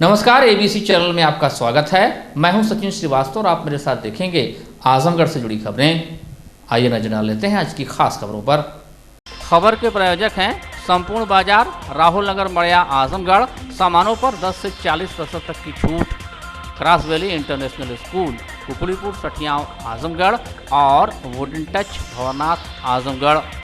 नमस्कार, ABC channel में आपका स्वागत है। मैं हूं सचिन श्रीवास्तव और आप मेरे साथ देखेंगे आजमगढ़ से जुड़ी खबरें। आइए नजर डाल लेते हैं आज की खास खबरों पर। खबर के प्रायोजक हैं संपूर्ण बाजार, राहुल नगर, मड़िया, आजमगढ़। सामानों पर 10 से 40% तक की छूट। Cross Valley International School, Kukulipur, Sathiyaon, Azamgarh और वुडन टच, भवनाथ, आजमगढ़।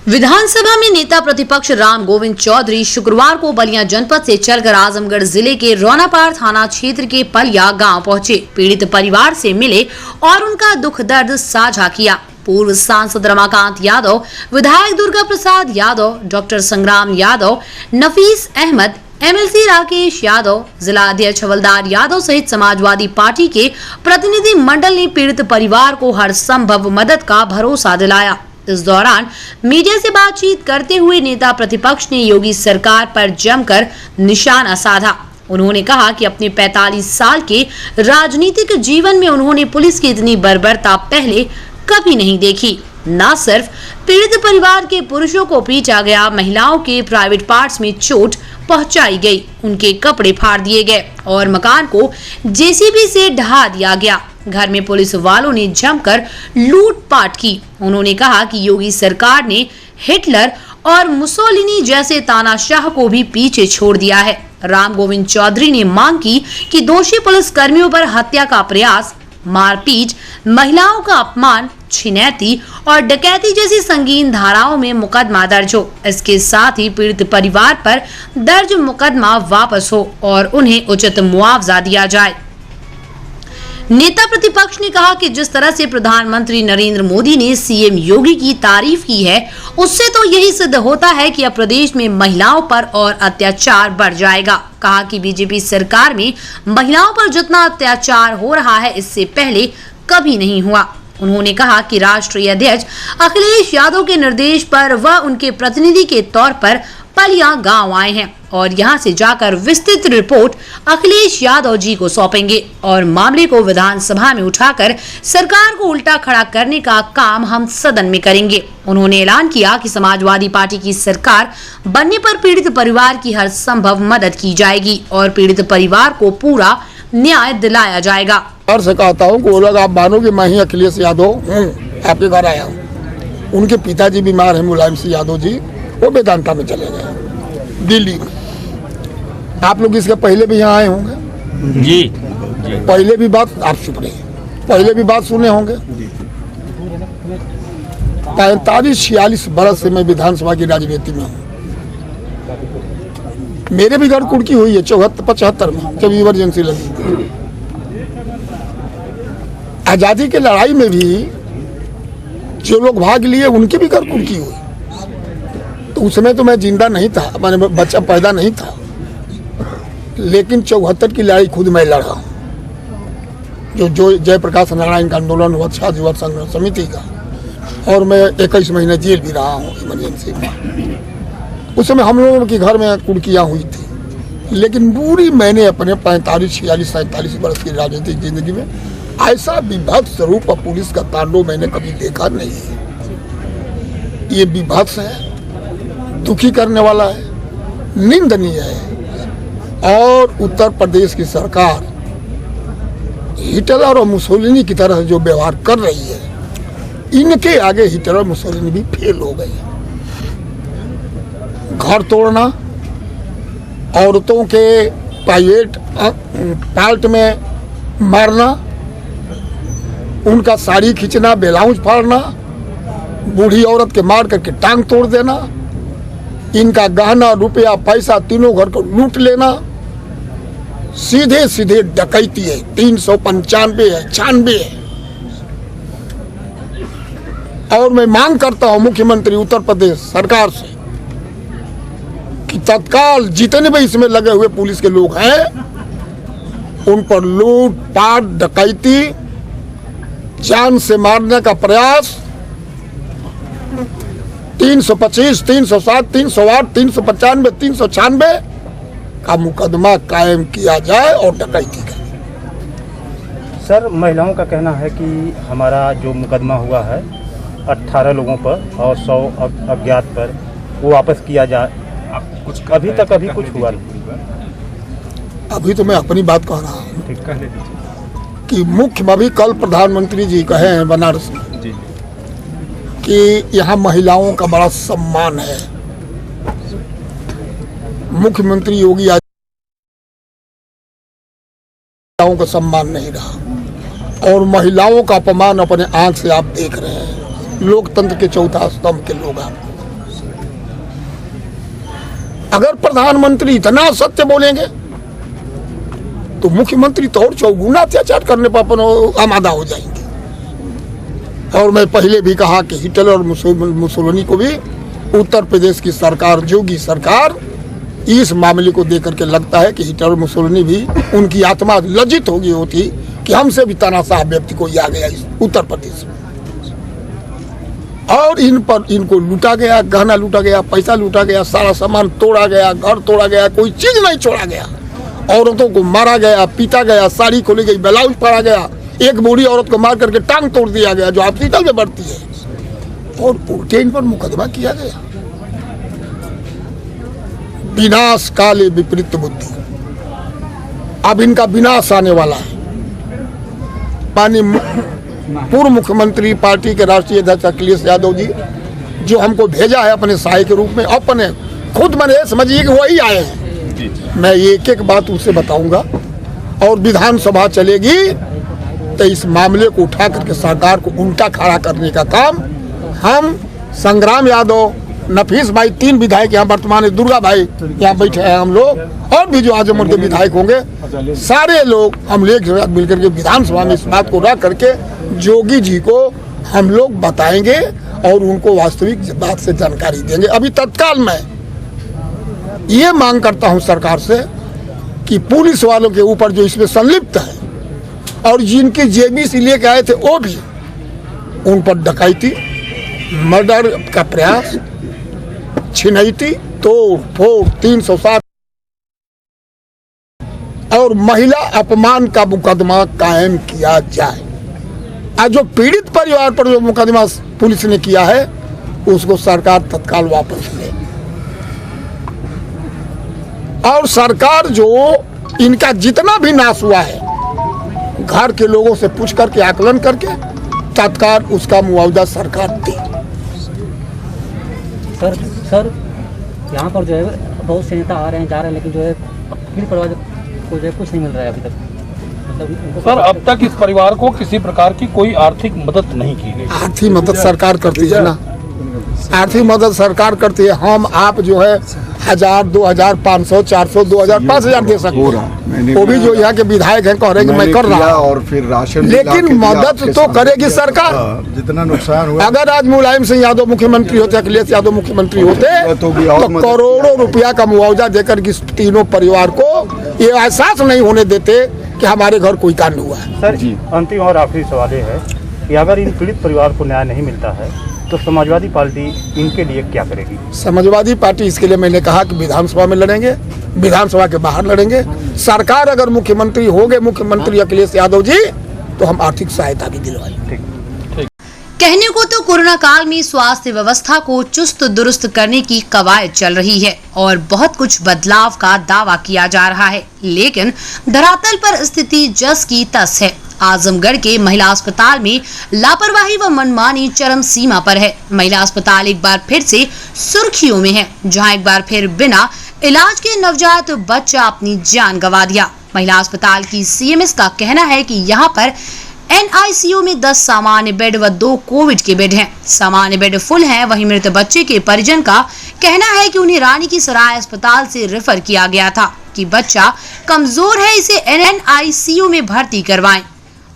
विधानसभा में नेता प्रतिपक्ष राम गोविंद चौधरी शुक्रवार को बलिया जनपद से चलकर आजमगढ़ जिले के रौनापार थाना क्षेत्र के पलिया गांव पहुंचे, पीड़ित परिवार से मिले और उनका दुख दर्द साझा किया। पूर्व सांसद रमाकांत यादव, विधायक दुर्गा प्रसाद यादव, डॉक्टर संग्राम यादव, नफीस अहमद, एमएलसी राकेश यादव, जिला अध्यक्ष हवलदार यादव सहित समाजवादी पार्टी के प्रतिनिधि मंडल ने पीड़ित परिवार को हर संभव मदद का भरोसा दिलाया। इस दौरान मीडिया से बातचीत करते हुए नेता प्रतिपक्ष ने योगी सरकार पर जमकर निशाना साधा। उन्होंने कहा कि अपने 45 साल के राजनीतिक जीवन में उन्होंने पुलिस की इतनी बर्बरता पहले कभी नहीं देखी। न सिर्फ पीड़ित परिवार के पुरुषों को पीटा गया, महिलाओं के प्राइवेट पार्ट्स में चोट पहुंचाई गई, उनके कपड़े फाड़ दिए गए और मकान को जेसीबी से ढहा दिया गया। घर में पुलिस वालों ने जमकर लूटपाट की। उन्होंने कहा कि योगी सरकार ने हिटलर और मुसोलिनी जैसे तानाशाह को भी पीछे छोड़ दिया है। राम गोविंद चौधरी ने मांग की कि दोषी पुलिस कर्मियों पर हत्या का प्रयास, मारपीट, महिलाओं का अपमान, छिनैती और डकैती जैसी संगीन धाराओं में मुकदमा दर्ज हो। इसके साथ ही पीड़ित परिवार पर दर्ज मुकदमा वापस हो और उन्हें उचित मुआवजा दिया जाए। नेता प्रतिपक्ष ने कहा कि जिस तरह से प्रधानमंत्री नरेंद्र मोदी ने सीएम योगी की तारीफ की है, उससे तो यही सिद्ध होता है कि अब प्रदेश में महिलाओं पर और अत्याचार बढ़ जाएगा। कहा कि बीजेपी सरकार में महिलाओं पर जितना अत्याचार हो रहा है, इससे पहले कभी नहीं हुआ। उन्होंने कहा कि राष्ट्रीय अध्यक्ष अखिलेश यादव के निर्देश पर वह उनके प्रतिनिधि के तौर पर पलिया गांव आए हैं और यहां से जाकर विस्तृत रिपोर्ट अखिलेश यादव जी को सौंपेंगे और मामले को विधानसभा में उठाकर सरकार को उल्टा खड़ा करने का काम हम सदन में करेंगे। उन्होंने ऐलान किया कि समाजवादी पार्टी की सरकार बनने पर पीड़ित परिवार की हर संभव मदद की जाएगी और पीड़ित परिवार को पूरा न्याय दिलाया जाएगा। और से कहता हूँ को लोग आप मानोगे, मैं ही अखिलेश यादव आपके घर आया हूँ। उनके पिताजी बीमार हैं, मुलायम सिंह यादव जी, वो वेदांता में चले गए दिल्ली। आप लोग इसके पहले भी यहाँ आए होंगे जी। पहले भी बात आप सुन रहे हैं, पहले भी बात सुने होंगे। 45-46 बरस से मैं विधानसभा की राजनीति में हूँ। मेरे भी घर कुड़की हुई है 74-75 में, जब इमरजेंसी लगी। आजादी की लड़ाई में भी जो लोग भाग लिए उनके भी घर कुड़की हुई। तो उस समय तो मैं जिंदा नहीं था, मैंने बच्चा पैदा नहीं था, लेकिन 74 की लड़ाई खुद मैं लड़ा हूँ। जो जयप्रकाश नारायण का आंदोलन हुआ, छात्र युवा संघर्ष समिति का, और मैं 21 महीने जेल भी रहा हूँ इमरजेंसी में। उस समय हम लोगों के घर में कुड़कियाँ हुई थी, लेकिन पूरी मैंने अपने 45, 46, 47 वर्ष की राजनीतिक जिंदगी में ऐसा विभत्स रूप और पुलिस का तांडव मैंने कभी देखा नहीं है। ये विभत्स है, दुखी करने वाला है, निंदनीय है। और उत्तर प्रदेश की सरकार हिटलर और मुसोलिनी की तरह जो व्यवहार कर रही है, इनके आगे हिटलर और मुसोलिनी भी फेल हो गए। घर तोड़ना, औरतों के प्राइवेट पार्ट में मारना, उनका साड़ी खींचना, ब्लाउज फाड़ना, बूढ़ी औरत के मार करके टांग तोड़ देना, इनका गहना, रुपया, पैसा तीनों घर को लूट लेना, सीधे सीधे डकैती है। 395 है, 96 है। और मैं मांग करता हूं मुख्यमंत्री उत्तर प्रदेश सरकार से कि तत्काल जितने भी इसमें लगे हुए पुलिस के लोग हैं, उन पर लूट पाट, डकैती, जान से मारने का प्रयास 325, 307, 308, 395, 396 का मुकदमा कायम किया जाए और डकैती का। सर, महिलाओं का कहना है कि हमारा जो मुकदमा हुआ है 18 लोगों पर और 100 अज्ञात पर, वो वापस किया जाए। कुछ अभी तक कुछ हुआ नहीं। अभी तो मैं अपनी बात कह रहा हूँ ठीक कह लीजिए कि मुख्य अभी कल प्रधानमंत्री जी कहे हैं बनारस में जी कि यहाँ महिलाओं का बड़ा सम्मान है। मुख्यमंत्री योगी आज महिलाओं का सम्मान नहीं रहा और महिलाओं का अपमान अपने आंख से आप देख रहे हैं। लोकतंत्र के चौथा स्तंभ के लोग आप, अगर प्रधानमंत्री इतना सत्य बोलेंगे तो मुख्यमंत्री तो और चौगुना अत्याचार करने पर अपन आमादा हो जाएंगे। और मैं पहले भी कहा कि हिटलर और मुसोलिनी को भी उत्तर प्रदेश की सरकार, योगी सरकार, इस मामले को देकर के लगता है कि हिटलर और मुसोलिनी भी उनकी आत्मा लज्जित होगी होती कि हमसे भी तानाशाह व्यक्ति कोई आ गया इस उत्तर प्रदेश में और इन पर इनको लूटा गया, गहना लूटा गया, पैसा लूटा गया, सारा सामान तोड़ा गया, घर तोड़ा गया, कोई चीज नहीं छोड़ा गया। औरतों को मारा गया, पीटा गया, साड़ी खोली गई, ब्लाउज फाड़ा गया, एक बूढ़ी औरत को मार करके टांग तोड़ दिया गया जो हॉस्पिटल में बढ़ती है और उल्टे इन पर मुकदमा किया गया। विनाश काले विपरीत बुद्धि, अब इनका विनाश आने वाला है। पूर्व मुख्यमंत्री पार्टी के राष्ट्रीय अध्यक्ष अखिलेश यादव जी जो हमको भेजा है अपने सहायक के रूप में, अपने खुद मैंने समझिए कि वही आए हैं। मैं एक एक बात उनसे बताऊंगा और विधानसभा चलेगी तो इस मामले को उठा करके सरकार को उल्टा खड़ा करने का काम हम, संग्राम यादव, नफीस भाई, 3 विधायक यहाँ वर्तमान है, दुर्गा भाई यहाँ बैठे हैं, हम लोग और भी जो आजमगढ़ के विधायक होंगे, सारे लोग हम लोग मिलकर के विधानसभा में इस बात को रख करके योगी जी को हम लोग बताएंगे और उनको वास्तविक बात से जानकारी देंगे। अभी तत्काल मैं ये मांग करता हूं सरकार से कि पुलिस वालों के ऊपर जो इसमें संलिप्त है और जिनके जेबी से लेके आए थे वो भी, उन पर डकैती, मर्डर का प्रयास, छिनैती, तोड़ फोड़ 307 और महिला अपमान का मुकदमा कायम किया जाए। आज जो पीड़ित परिवार पर जो मुकदमा पुलिस ने किया है उसको सरकार तत्काल वापस ले और सरकार जो इनका जितना भी नाश हुआ है घर के लोगों से पूछ करके आकलन करके तत्काल उसका मुआवजा सरकार दे। सर यहाँ पर जो है बहुत से नेता आ रहे हैं, जा रहे हैं, लेकिन जो है पीड़ित परिवार को जो है कुछ नहीं मिल रहा है अभी तक। सर अब तक इस परिवार को किसी प्रकार की कोई आर्थिक मदद नहीं की गई। आर्थिक मदद सरकार करती है ना, आर्थिक मदद सरकार करती है। हम आप जो है 1000, 2000, 500, 400, 2000, 5000 दे सकते हैं। वो भी जो यहाँ के विधायक हैं कह रहे हैं कि मैं कर रहा हूँ और फिर राशन, लेकिन मदद तो करेगी सरकार। जितना नुकसान हुआ, अगर आज मुलायम सिंह यादव मुख्यमंत्री होते, अखिलेश यादव मुख्यमंत्री होते तो करोड़ों रुपया का मुआवजा देकर के तीनों परिवार को ये एहसास नहीं होने देते कि हमारे घर कोई कांड हुआ है। सर अंतिम और आखिरी सवाल ये है कि अगर इन पीड़ित परिवार को न्याय नहीं मिलता है तो समाजवादी पार्टी इनके लिए क्या करेगी? समाजवादी पार्टी इसके लिए मैंने कहा कि विधानसभा में लड़ेंगे, विधानसभा के बाहर लड़ेंगे। सरकार अगर मुख्यमंत्री होंगे, मुख्यमंत्री अखिलेश यादव जी, तो हम आर्थिक सहायता भी दिलवाएंगे। कहने को तो कोरोना काल में स्वास्थ्य व्यवस्था को चुस्त दुरुस्त करने की कवायद चल रही है और बहुत कुछ बदलाव का दावा किया जा रहा है, लेकिन धरातल पर स्थिति जस की तस है। आजमगढ़ के महिला अस्पताल में लापरवाही व मनमानी चरम सीमा पर है। महिला अस्पताल एक बार फिर से सुर्खियों में है, जहां एक बार फिर बिना इलाज के नवजात बच्चा अपनी जान गंवा दिया। महिला अस्पताल की सीएमएस का कहना है कि यहां पर NICU में 10 सामान्य बेड व 2 कोविड के बेड हैं। सामान्य बेड फुल हैं। वहीं मृत बच्चे के परिजन का कहना है कि उन्हें रानी की सराय अस्पताल से रेफर किया गया था कि बच्चा कमजोर है, इसे NICU में भर्ती करवाएं।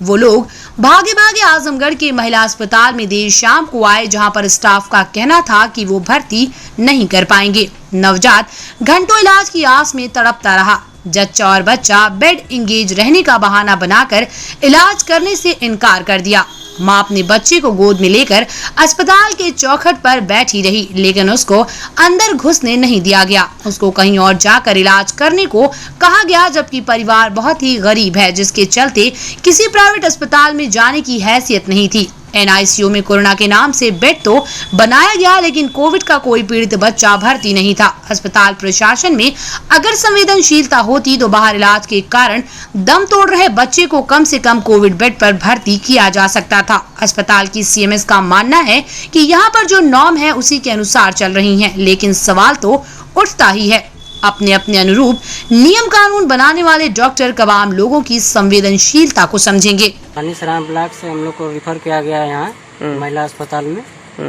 वो लोग भागे भागे आजमगढ़ के महिला अस्पताल में देर शाम को आए, जहां पर स्टाफ का कहना था कि वो भर्ती नहीं कर पाएंगे। नवजात घंटों इलाज की आस में तड़पता रहा। जच्चा और बच्चा बेड इंगेज रहने का बहाना बनाकर इलाज करने से इनकार कर दिया। मां अपने बच्चे को गोद में लेकर अस्पताल के चौखट पर बैठी रही, लेकिन उसको अंदर घुसने नहीं दिया गया। उसको कहीं और जाकर इलाज करने को कहा गया, जबकि परिवार बहुत ही गरीब है, जिसके चलते किसी प्राइवेट अस्पताल में जाने की हैसियत नहीं थी। NICU में कोरोना के नाम से बेड तो बनाया गया, लेकिन कोविड का कोई पीड़ित बच्चा भर्ती नहीं था। अस्पताल प्रशासन में अगर संवेदनशीलता होती तो बाहर इलाज के कारण दम तोड़ रहे बच्चे को कम से कम कोविड बेड पर भर्ती किया जा सकता था। अस्पताल की CMS का मानना है कि यहाँ पर जो नॉर्म है उसी के अनुसार चल रही है, लेकिन सवाल तो उठता ही है। अपने अपने अनुरूप नियम कानून बनाने वाले डॉक्टर कब आम लोगों की संवेदनशीलता को समझेंगे। सराम ब्लॉक से हम लोग को रिफर किया गया है यहाँ महिला अस्पताल में।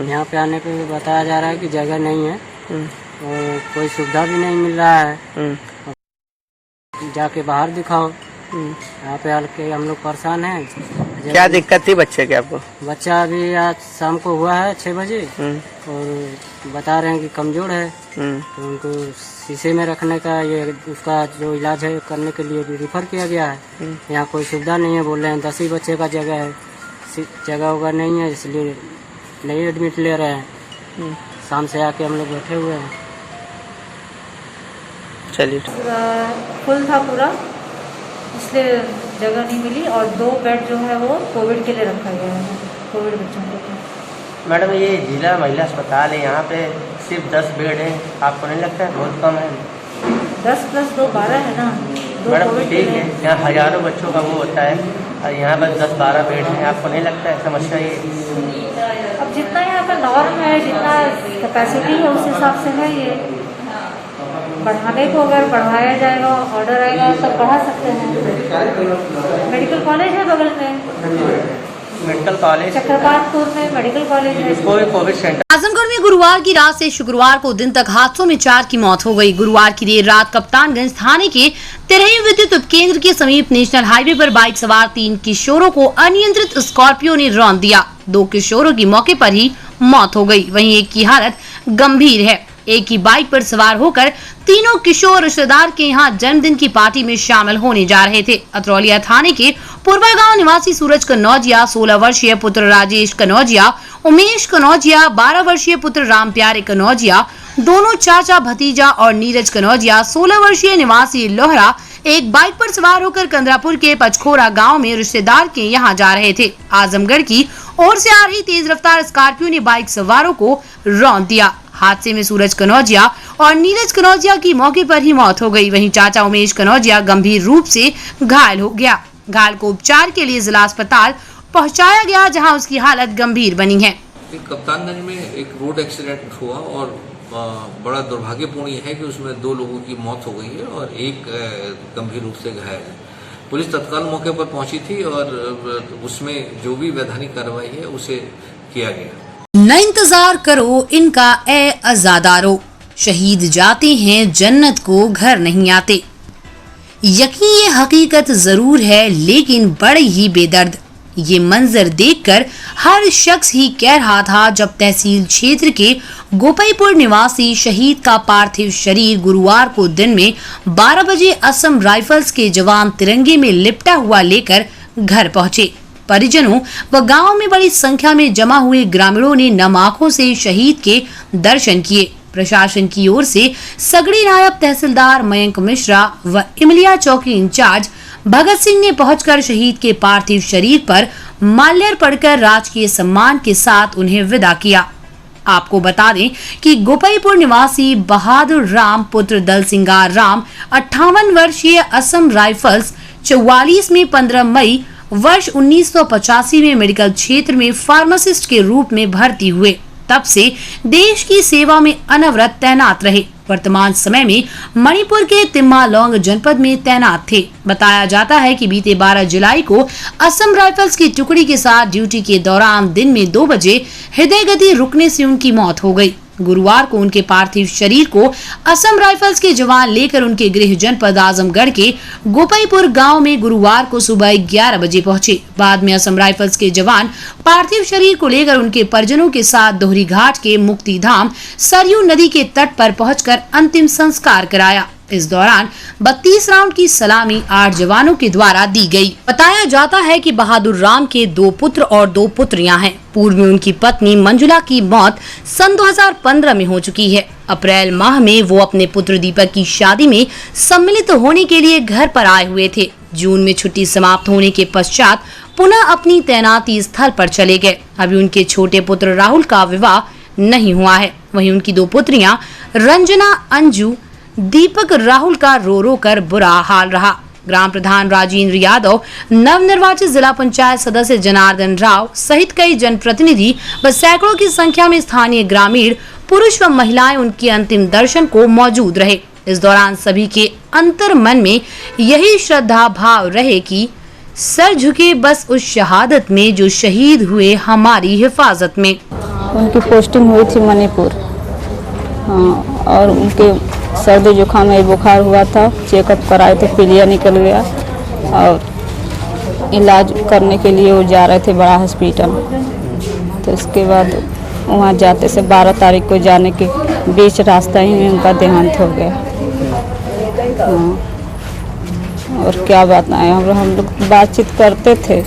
यहाँ पे आने पे बताया जा रहा है कि जगह नहीं है और कोई सुविधा भी नहीं मिल रहा है, जाके बाहर दिखाओ। यहाँ पे आके हम लोग परेशान हैं। क्या दिक्कत थी बच्चे के आपको? बच्चा अभी आज शाम को हुआ है 6 बजे और बता रहे हैं कि कमजोर है, तो उनको शीशे में रखने का ये उसका जो इलाज है करने के लिए रिफर किया गया है। यहाँ कोई सुविधा नहीं है, बोल रहे हैं 10 ही बच्चे का जगह है, जगह होगा नहीं है, इसलिए नहीं एडमिट ले रहे हैं। शाम से आके हम लोग बैठे हुए हैं। चलिए, फुल था पूरा, इसलिए जगह नहीं मिली और 2 बेड जो है वो कोविड के लिए रखा गया है, कोविड बच्चों को। मैडम ये जिला महिला अस्पताल है, यहाँ पे सिर्फ 10 बेड है, आपको नहीं लगता है बहुत कम है? 10 + 2 12 है ना। मैडम ठीक है, यहाँ हजारों बच्चों का वो होता है और यहाँ पर 10-12 बेड है, आपको नहीं लगता है समस्या ये? अब जितना यहाँ पर नॉर्म है, जितना कैपेसिटी है उस हिसाब से है। ये बढ़ाने को अगर बढ़ाया जाएगा, ऑर्डर आएगा तब बढ़ा सकते हैं। मेडिकल कॉलेज है बगल में, मेडिकल कॉलेज चक्रपातपुर में मेडिकल कॉलेज है। Covid centre. आजमगढ़ में गुरुवार की रात से शुक्रवार को दिन तक हादसों में 4 की मौत हो गई। गुरुवार की देर रात कप्तानगंज थाने के तिरही विद्युत उपकेंद्र के समीप नेशनल हाईवे पर बाइक सवार 3 किशोरों को अनियंत्रित स्कॉर्पियो ने रौंद दिया। 2 किशोरों की मौके पर ही मौत हो गई, वहीं एक की हालत गंभीर है। एक ही बाइक पर सवार होकर तीनों किशोर रिश्तेदार के यहाँ जन्मदिन की पार्टी में शामिल होने जा रहे थे। अतरौलिया थाने के पूर्वा गांव निवासी सूरज कनौजिया, 16 वर्षीय पुत्र राजेश कनौजिया, उमेश कनौजिया, 12 वर्षीय पुत्र राम प्यारे कनौजिया, दोनों चाचा भतीजा और नीरज कनौजिया, 16 वर्षीय निवासी लोहरा, एक बाइक पर सवार होकर कंदरापुर के पचखोरा गांव में रिश्तेदार के यहाँ जा रहे थे। आजमगढ़ की ओर से आ रही तेज रफ्तार स्कॉर्पियो ने बाइक सवारों को रौंद दिया। हादसे में सूरज कनौजिया और नीरज कनौजिया की मौके पर ही मौत हो गई, वहीं चाचा उमेश कनौजिया गंभीर रूप से घायल हो गया। घायल को उपचार के लिए जिला अस्पताल पहुंचाया गया, जहां उसकी हालत गंभीर बनी है। कप्तानगंज में एक रोड एक्सीडेंट हुआ और बड़ा दुर्भाग्यपूर्ण यह है कि उसमें 2 लोगों की मौत हो गई है और एक गंभीर रूप से घायल है। पुलिस तत्काल मौके पर पहुंची थी और उसमें जो भी वैधानिक कार्रवाई है उसे किया गया। न इंतजार करो इनका ए अज़ादारो, शहीद जाते हैं जन्नत को घर नहीं आते। यकीन ये हकीकत जरूर है, लेकिन बड़े ही बेदर्द। ये मंजर देखकर हर शख्स ही कह रहा था जब तहसील क्षेत्र के गोपाईपुर निवासी शहीद का पार्थिव शरीर गुरुवार को दिन में 12 बजे असम राइफल्स के जवान तिरंगे में लिपटा हुआ लेकर घर पहुंचे। परिजनों व गांव में बड़ी संख्या में जमा हुए ग्रामीणों ने नम आंखों से शहीद के दर्शन किए। प्रशासन की ओर से सगड़ी नायब तहसीलदार मयंक मिश्रा व इमलिया चौकी इंचार्ज भगत सिंह ने पहुंचकर शहीद के पार्थिव शरीर पर माल्यार्पण कर राजकीय सम्मान के साथ उन्हें विदा किया। आपको बता दें कि गोपाईपुर निवासी बहादुर राम पुत्र दल सिंगार राम 58 वर्षीय असम राइफल्स 44 में 15 मई वर्ष 1985 में मेडिकल क्षेत्र में फार्मासिस्ट के रूप में भर्ती हुए। तब से देश की सेवा में अनवरत तैनात रहे। वर्तमान समय में मणिपुर के तिम्मालोंग जनपद में तैनात थे। बताया जाता है कि बीते 12 जुलाई को असम राइफल्स की टुकड़ी के साथ ड्यूटी के दौरान दिन में 2 बजे हृदय गति रुकने से उनकी मौत हो गई। गुरुवार को उनके पार्थिव शरीर को असम राइफल्स के जवान लेकर उनके गृह जनपद आजमगढ़ के गोपाईपुर गांव में गुरुवार को सुबह 11 बजे पहुंचे। बाद में असम राइफल्स के जवान पार्थिव शरीर को लेकर उनके परिजनों के साथ दोहरी घाट के मुक्ति धाम सरयू नदी के तट पर पहुंचकर अंतिम संस्कार कराया। इस दौरान 32 राउंड की सलामी 8 जवानों के द्वारा दी गई। बताया जाता है कि बहादुर राम के 2 पुत्र और 2 पुत्रियां हैं। पूर्व में उनकी पत्नी मंजुला की मौत सन 2015 में हो चुकी है। अप्रैल माह में वो अपने पुत्र दीपक की शादी में सम्मिलित होने के लिए घर पर आए हुए थे। जून में छुट्टी समाप्त होने के पश्चात पुनः अपनी तैनाती स्थल पर चले गए। अभी उनके छोटे पुत्र राहुल का विवाह नहीं हुआ है। वहीं उनकी 2 पुत्रियां रंजना, अंजू, दीपक, राहुल का रो रो कर बुरा हाल रहा। ग्राम प्रधान राजेंद्र यादव, नवनिर्वाचित जिला पंचायत सदस्य जनार्दन राव सहित कई जनप्रतिनिधि व सैकड़ों की संख्या में स्थानीय ग्रामीण, पुरुष व महिलाएं उनके अंतिम दर्शन को मौजूद रहे। इस दौरान सभी के अंतर मन में यही श्रद्धा भाव रहे कि सर झुके बस उस शहादत में जो शहीद हुए हमारी हिफाजत में। उनकी पोस्टिंग हुई थी मणिपुर, और उनके सर्दी जुकाम में बुखार हुआ था। चेकअप कराए तो पीलिया निकल गया और इलाज करने के लिए वो जा रहे थे बड़ा हॉस्पिटल। तो इसके बाद वहाँ जाते से 12 तारीख को जाने के बीच रास्ता ही में उनका देहांत हो गया। और क्या बताएं, हम लोग बातचीत करते थे,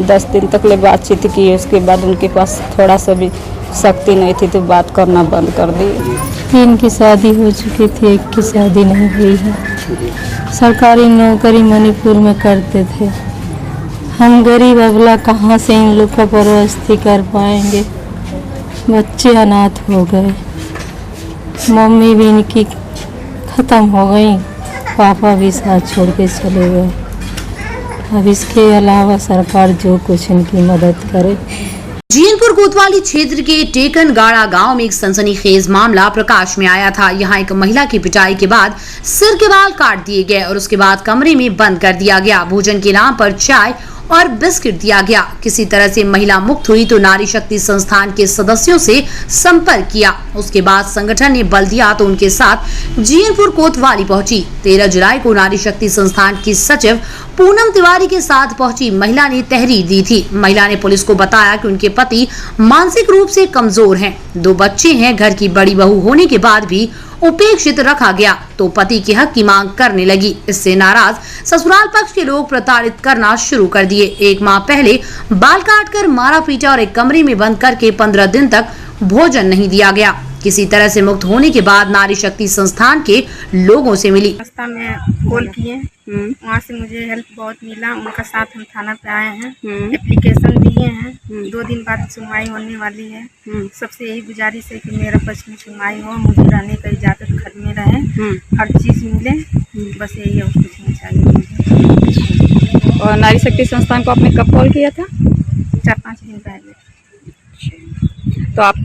10 दिन तक ले बातचीत की। उसके बाद उनके पास थोड़ा सा भी शक्ति नहीं थी तो बात करना बंद कर दी। 3 की शादी हो चुकी थी, 1 की शादी नहीं हुई है। सरकारी नौकरी मणिपुर में करते थे। हम गरीब अबला कहाँ से इन लोग का परवरिश कर पाएंगे। बच्चे अनाथ हो गए, मम्मी भी इनकी ख़त्म हो गई, पापा भी साथ छोड़ के चले गए। अब इसके अलावा सरकार जो कुछ इनकी मदद करे। जीनपुर कोतवाली क्षेत्र के टेकनगाड़ा गांव में एक सनसनीखेज मामला प्रकाश में आया था। यहां एक महिला की पिटाई के बाद सिर के बाल काट दिए गए और उसके बाद कमरे में बंद कर दिया गया। भोजन के नाम पर चाय और बिस्किट दिया गया। किसी तरह से महिला मुक्त हुई तो नारी शक्ति संस्थान के सदस्यों से संपर्क किया। उसके बाद संगठन ने बल दिया तो उनके साथ जीनपुर कोतवाली पहुंची। 13 जुलाई को नारी शक्ति संस्थान की सचिव पूनम तिवारी के साथ पहुंची महिला ने तहरीर दी थी। महिला ने पुलिस को बताया कि उनके पति मानसिक रूप से कमजोर हैं, 2 बच्चे हैं, घर की बड़ी बहू होने के बाद भी उपेक्षित रखा गया तो पति के हक की मांग करने लगी। इससे नाराज ससुराल पक्ष के लोग प्रताड़ित करना शुरू कर दिए। 1 माह पहले बाल काटकर मारा पीटा और एक कमरे में बंद करके 15 दिन तक भोजन नहीं दिया गया। किसी तरह से मुक्त होने के बाद नारी शक्ति संस्थान के लोगों से मिली। रास्ता में कॉल किए, वहाँ से मुझे हेल्प बहुत मिला। उनका साथ हम थाना पे आए हैं, एप्लीकेशन दिए हैं। 2 दिन बाद सुनवाई होने वाली है। सबसे यही गुजारिश है कि मेरा पक्ष में सुनवाई हो, मुझे रहने का इजाजत घर में रहे, हर चीज़ मिले, बस यही है, कुछ नहीं चाहिए। और नारी शक्ति संस्थान को आपने कब कॉल किया था? 4-5 दिन पहले। तो आप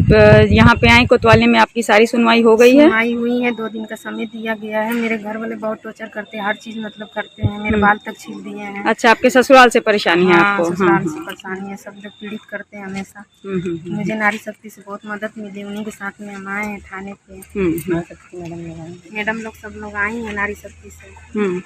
यहाँ पे आए कोतवाली में, आपकी सारी सुनवाई हो गई है? सुनवाई हुई है, 2 दिन का समय दिया गया है। मेरे घर वाले बहुत टॉर्चर करते हैं, हर चीज मतलब करते हैं, मेरे बाल तक छील दिए हैं। अच्छा, आपके ससुराल से परेशानी है आपको? ससुराल से परेशानी है, सब लोग पीड़ित करते हैं हमेशा। मुझे नारी शक्ति से बहुत मदद मिली, उन्हीं के साथ में हम आए हैं थाने पे। मैडम लोग सब लोग आई हैं नारी शक्ति से,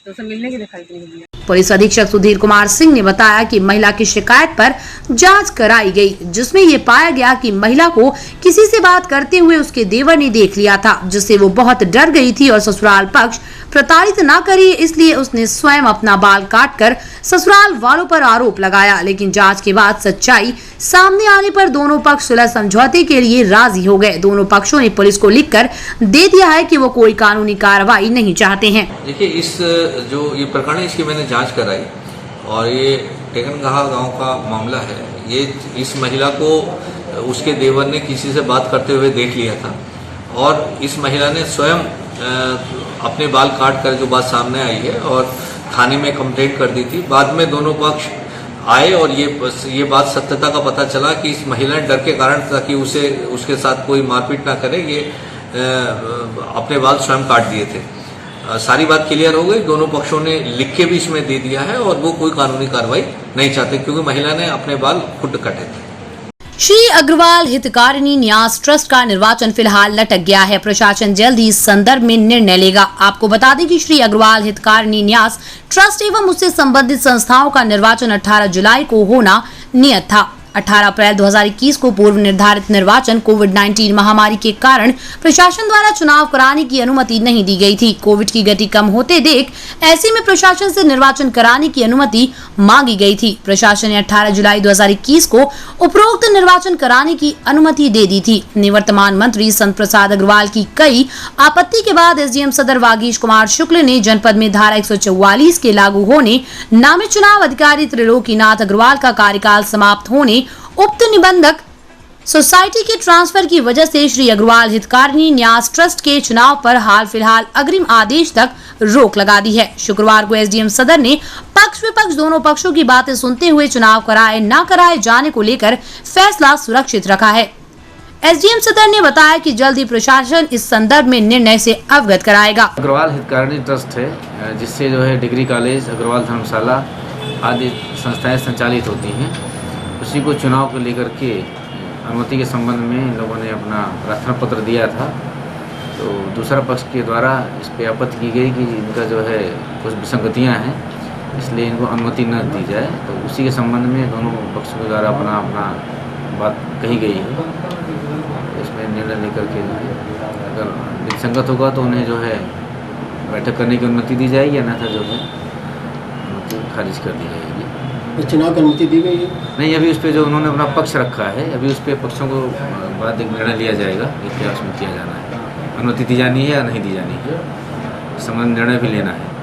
तो सब मिलने के दिखाई दे। पुलिस अधीक्षक सुधीर कुमार सिंह ने बताया कि महिला की शिकायत पर जांच कराई गई, जिसमें ये पाया गया कि महिला को किसी से बात करते हुए उसके देवर ने देख लिया था, जिससे वो बहुत डर गई थी और ससुराल पक्ष प्रताड़ित न करे इसलिए उसने स्वयं अपना बाल काटकर ससुराल वालों पर आरोप लगाया। लेकिन जांच के बाद सच्चाई सामने आने पर दोनों पक्ष सुलह समझौते के लिए राजी हो गए। दोनों पक्षों ने पुलिस को लिखकर दे दिया है कि वो कोई कानूनी कार्रवाई नहीं चाहते हैं। देखिए, इस जो ये प्रकरण है इसकी मैंने जांच कराई और ये टेकनगाड़ा गांव का मामला है। ये इस महिला को उसके देवर ने किसी से बात करते हुए देख लिया था और इस महिला ने स्वयं अपने बाल काट कर जो बात सामने आई है और थाने में कंप्लेंट कर दी थी। बाद में दोनों पक्ष आए और ये बात सत्यता का पता चला कि इस महिला ने डर के कारण, ताकि उसके साथ कोई मारपीट ना करे, ये अपने बाल स्वयं काट दिए थे। सारी बात क्लियर हो गई, दोनों पक्षों ने लिख के भी इसमें दे दिया है और वो कोई कानूनी कार्रवाई नहीं चाहते क्योंकि महिला ने अपने बाल खुद काटे थे। श्री अग्रवाल हितकारिणी न्यास ट्रस्ट का निर्वाचन फिलहाल लटक गया है। प्रशासन जल्द ही इस संदर्भ में निर्णय लेगा। आपको बता दें कि श्री अग्रवाल हितकारिणी न्यास ट्रस्ट एवं उससे संबंधित संस्थाओं का निर्वाचन 18 जुलाई को होना नियत था। 18 अप्रैल 2021 को पूर्व निर्धारित निर्वाचन कोविड-19 महामारी के कारण प्रशासन द्वारा चुनाव कराने की अनुमति नहीं दी गई थी। कोविड की गति कम होते देख ऐसे में प्रशासन से निर्वाचन कराने की अनुमति मांगी गई थी। प्रशासन ने 18 जुलाई 2021 को उपरोक्त निर्वाचन कराने की अनुमति दे दी थी। निवर्तमान मंत्री संत प्रसाद अग्रवाल की कई आपत्ति के बाद एसडीएम सदर वागीश कुमार शुक्ल ने जनपद में धारा 144 के लागू होने, नामित चुनाव अधिकारी त्रिलोकीनाथ अग्रवाल का कार्यकाल समाप्त होने, उक्त निबंधक सोसाइटी के ट्रांसफर की वजह से श्री अग्रवाल हितकारिणी न्यास ट्रस्ट के चुनाव पर हाल फिलहाल अग्रिम आदेश तक रोक लगा दी है। शुक्रवार को एसडीएम सदर ने पक्ष विपक्ष दोनों पक्षों की बातें सुनते हुए चुनाव कराए न कराए जाने को लेकर फैसला सुरक्षित रखा है। एसडीएम सदर ने बताया कि जल्द ही प्रशासन इस संदर्भ में निर्णय से अवगत कराएगा। अग्रवाल हितकारिणी ट्रस्ट है, जिससे जो है डिग्री कॉलेज, अग्रवाल धर्मशाला आदि संस्थाएं संचालित होती हैं। उसी को चुनाव को लेकर के अनुमति के संबंध में इन लोगों ने अपना प्रार्थना पत्र दिया था। तो दूसरा पक्ष के द्वारा इस पर आपत्ति की गई कि इनका जो है कुछ विसंगतियाँ हैं, इसलिए इनको अनुमति न दी जाए। तो उसी के संबंध में दोनों पक्षों के द्वारा अपना बात कही गई है। इसमें निर्णय लेकर के जो है अगर विसंगत होगा तो उन्हें जो है बैठक करने की अनुमति दी जाएगी, अन्यथा जो है अनुमति खारिज कर दी जाएगी। चुनाव की अनुमति दी गई है? नहीं, अभी उस पर जो उन्होंने अपना पक्ष रखा है, अभी उस पर पक्षों को बाद एक निर्णय लिया जाएगा कि क्या उसमें किया जाना है, अनुमति दी जानी है या नहीं दी जानी है, इस संबंध निर्णय भी लेना है।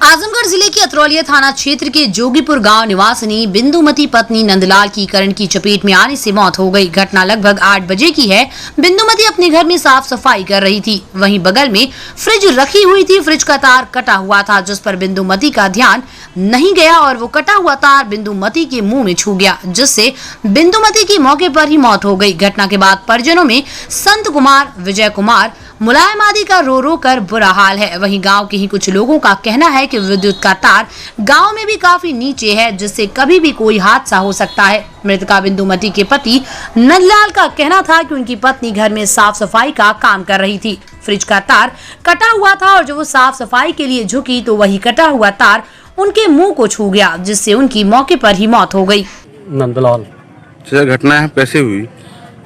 आजमगढ़ जिले के अतरौलिया थाना क्षेत्र के जोगीपुर गांव निवासिनी बिंदुमती पत्नी नंदलाल की करंट की चपेट में आने से मौत हो गई। घटना लगभग 8 बजे की है। बिंदुमती अपने घर में साफ सफाई कर रही थी। वहीं बगल में फ्रिज रखी हुई थी। फ्रिज का तार कटा हुआ था, जिस पर बिंदुमती का ध्यान नहीं गया और वो कटा हुआ तार बिंदुमती के मुंह में छू गया, जिससे बिंदुमती की मौके पर ही मौत हो गई। घटना के बाद परिजनों में संत कुमार, विजय कुमार, मुलायम आदि का रो रो कर बुरा हाल है। वहीं गांव के ही कुछ लोगों का कहना है कि विद्युत का तार गांव में भी काफी नीचे है, जिससे कभी भी कोई हादसा हो सकता है। मृतका बिंदुमती के पति नंदलाल का कहना था कि उनकी पत्नी घर में साफ सफाई का काम कर रही थी। फ्रिज का तार कटा हुआ था और जब वो साफ सफाई के लिए झुकी तो वही कटा हुआ तार उनके मुंह को छू गया, जिससे उनकी मौके पर ही मौत हो गई। नंदलाल घटना है कैसे हुई?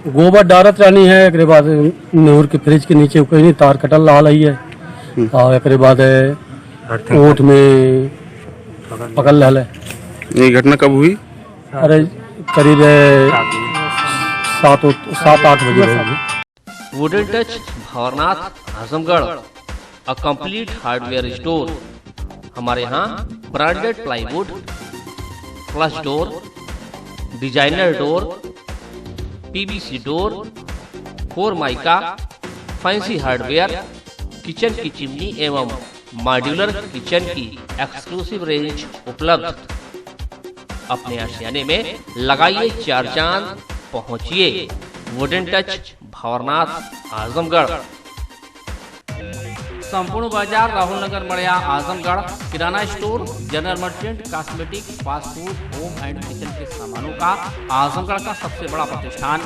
गोबर डारत रहनी है, एक बाद नहर के फ्रिज के नीचे कहीं तार कटल ला रही है और एक बाद ओठ में पकड़ रहा है। ये घटना कब हुई? अरे करीब 7-8 बजे हुई। Wooden Touch Bhawarnath Azamgarh, a complete hardware store. हमारे यहाँ branded plywood, flush door, designer door, PVC door, 4 mica, fancy hardware, kitchen की चिमनी एवं मॉड्यूलर किचन की एक्सक्लूसिव रेंज उपलब्ध। अपने आशियाने में लगाइए 4 चांद, पहुंचिए वुडन टच भवरनाथ आजमगढ़। संपूर्ण बाजार, राहुल नगर, मड़िया, आजमगढ़। किराना store, general merchant, cosmetic, fast food, home and kitchen के सामानों का आजमगढ़ का सबसे बड़ा प्रतिष्ठान।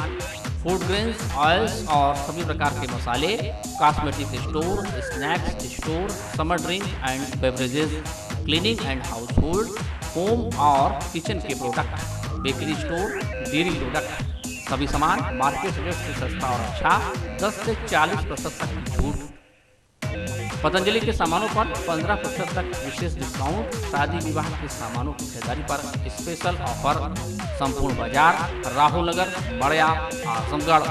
फूड ग्रेन्स, ऑयल्स और सभी प्रकार के मसाले, cosmetic store, snacks store, summer drink and beverages, cleaning and house hold, home और किचन के product, bakery store, dairy product, सभी सामान मार्केट रेट से सस्ता और अच्छा। 10 से 40% तक की छूट। पतंजलि के सामानों पर 15% तक विशेष डिस्काउंट। शादी विवाह के सामानों की खरीदारी पर स्पेशल ऑफर। संपूर्ण बाजार, राहुल नगर, मड़िया, आजमगढ़।